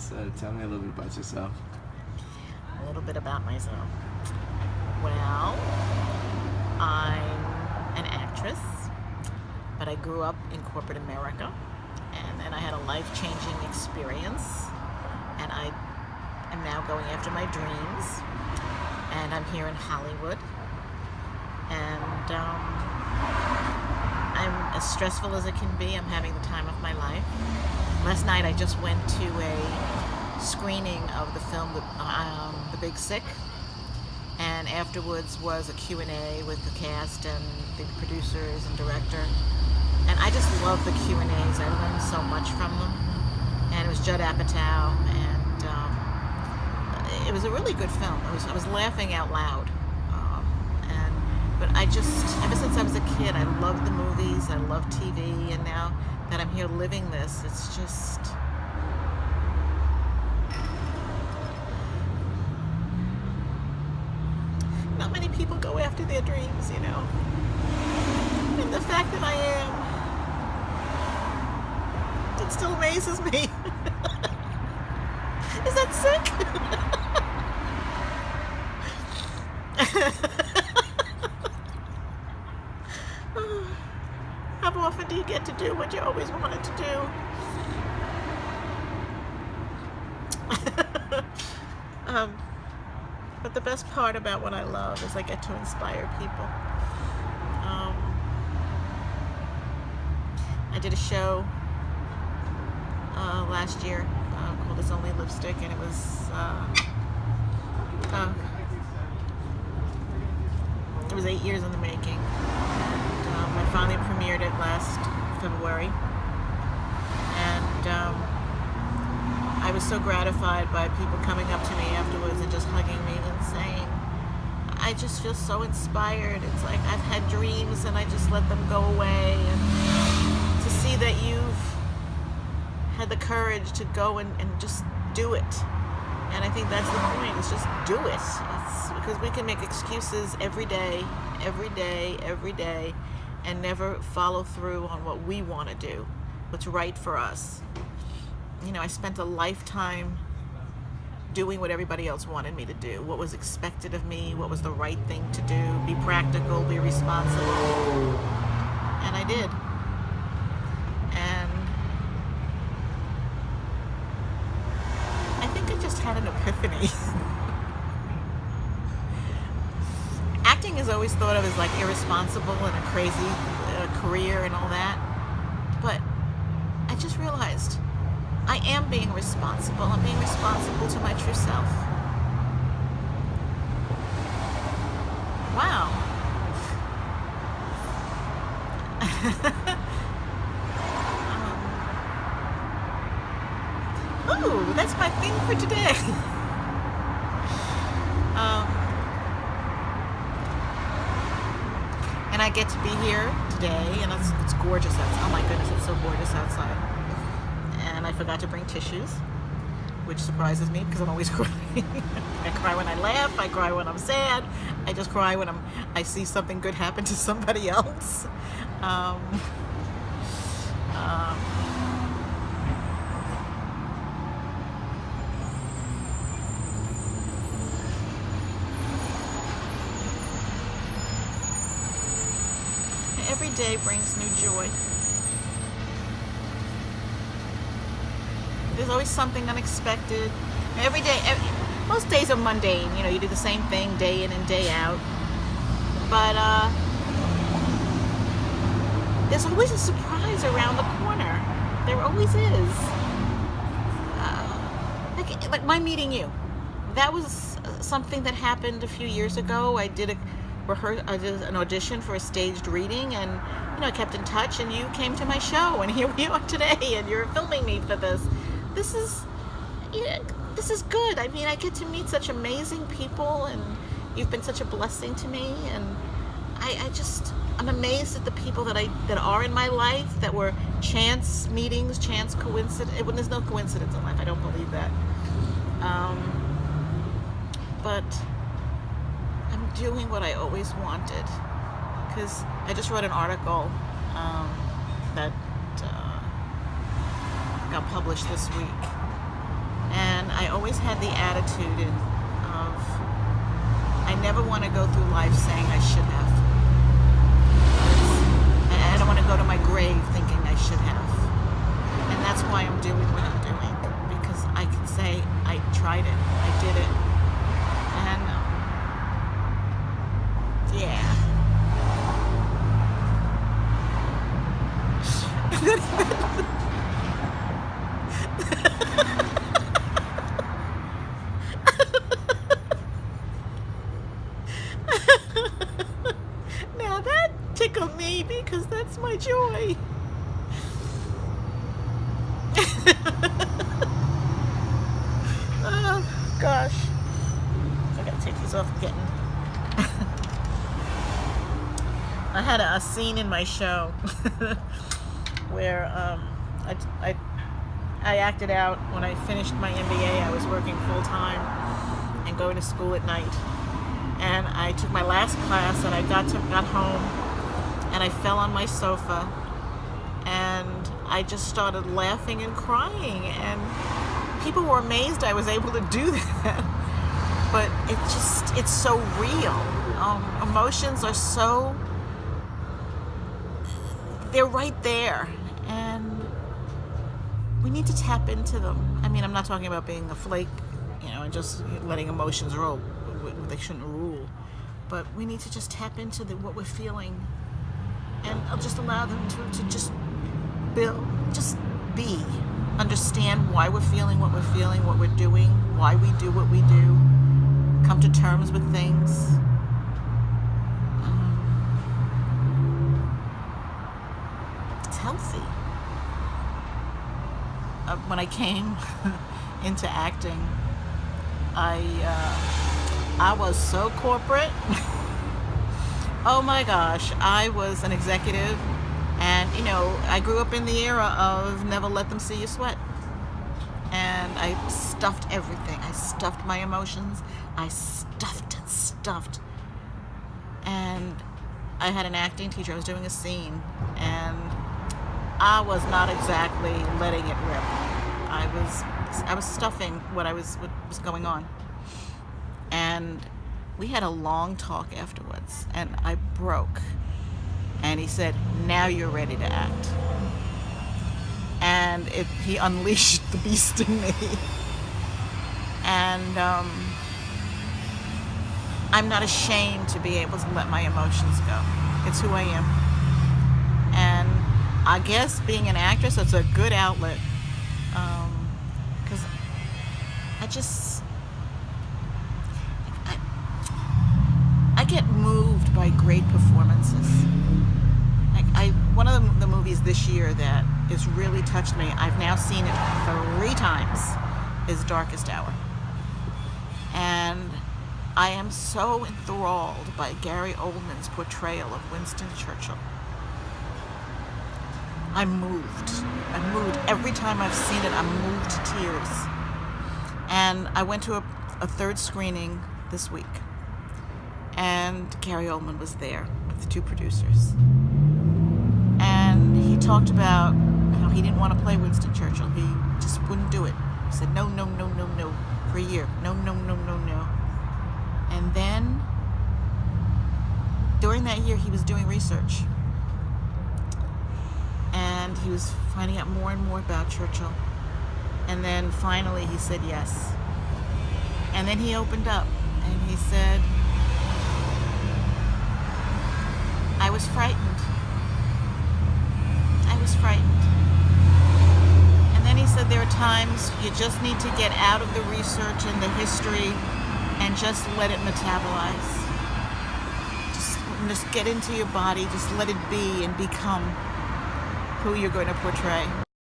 So tell me a little bit about yourself. A little bit about myself. Well, I'm an actress, but I grew up in corporate America, and then I had a life-changing experience, and I am now going after my dreams, and I'm here in Hollywood, and I'm as stressful as it can be. I'm having the time of my life. Last night I just went to a screening of the film The Big Sick, and afterwards was a Q&A with the cast and the producers and director, and I just love the Q&As. I learned so much from them, and it was Judd Apatow, and it was a really good film. I was laughing out loud, but I just, ever since I was a kid, I loved the movies, I loved TV, and now that I'm here living this, it's just, not many people go after their dreams, you know. And the fact that I am, it still amazes me. Is that sick? How often do you get to do what you always wanted to do? But the best part about what I love is I get to inspire people. I did a show last year called It's Only Lipstick, and it was 8 years in the making. And I finally premiered it last February, and I was so gratified by people coming up to me afterwards and just hugging me and saying, I just feel so inspired. It's like I've had dreams and I just let them go away, and to see that you've had the courage to go and just do it. And I think that's the point, is just do it. It's because we can make excuses every day, and never follow through on what we want to do, what's right for us. You know, I spent a lifetime doing what everybody else wanted me to do, what was expected of me, what was the right thing to do, be practical, be responsible, and I did. And I think I just had an epiphany. Acting is always thought of as like irresponsible and a crazy career and all that, but I just realized I am being responsible. I'm being responsible to my true self. Wow. Ooh, that's my thing for today. And I get to be here today, and it's gorgeous outside. Oh my goodness, it's so gorgeous outside. And I forgot to bring tissues, which surprises me because I'm always crying. I cry when I laugh, I cry when I'm sad, I just cry when I see something good happen to somebody else. Every day brings new joy. There's always something unexpected. Every day, most days are mundane. You know, you do the same thing day in and day out. But there's always a surprise around the corner. There always is. Like my meeting you. That was something that happened a few years ago. I did an audition for a staged reading, and you know, I kept in touch, and you came to my show, and here we are today, and you're filming me for this. This is good. I mean, I get to meet such amazing people, and you've been such a blessing to me, and I'm amazed at the people that are in my life that were chance meetings, chance coincidence. There's no coincidence in life. I don't believe that. But I'm doing what I always wanted, because I just wrote an article that got published this week, I always had the attitude of I never want to go through life saying I should have. I don't want to go to my grave thinking I should have. And that's why I'm doing what I'm doing. Because I can say I tried it, I did it. And yeah. Now that tickled me because that's my joy. Oh gosh, I gotta take these off again. I had a scene in my show where I acted out when I finished my MBA. I was working full time and going to school at night, and I took my last class and I got home and I fell on my sofa and I just started laughing and crying, and people were amazed I was able to do that. But it's so real. Emotions are so, they're right there, and we need to tap into them. I mean, I'm not talking about being a flake, and just letting emotions roll. They shouldn't rule. But we need to just tap into what we're feeling, and I'll just allow them to just build, just be. Understand why we're feeling what we're feeling, what we're doing, why we do what we do. Come to terms with things. It's healthy. When I came into acting, I was so corporate. Oh my gosh, I was an executive, and I grew up in the era of never let them see you sweat. And I stuffed everything. I stuffed my emotions. I stuffed and stuffed. And I had an acting teacher. I was doing a scene, and I was not exactly letting it rip. I was stuffing what was going on. And we had a long talk afterwards, and I broke. And he said, "Now you're ready to act." And he unleashed the beast in me. And I'm not ashamed to be able to let my emotions go. It's who I am. And I guess being an actress, it's a good outlet. Because I get moved by great performances. One of the movies this year that has really touched me, I've now seen it 3 times, is Darkest Hour. And I am so enthralled by Gary Oldman's portrayal of Winston Churchill. I'm moved. Every time I've seen it, I'm moved to tears. And I went to a 3rd screening this week, and Gary Oldman was there with 2 producers. And he talked about how he didn't want to play Winston Churchill. He just wouldn't do it. He said, no, for a year. No. And then, during that year, he was doing research. And he was finding out more and more about Churchill. And then, finally, he said yes. And then he opened up, and he said, I was frightened. And then he said there are times you just need to get out of the research and the history and just let it metabolize. Just get into your body, just let it be and become who you're going to portray.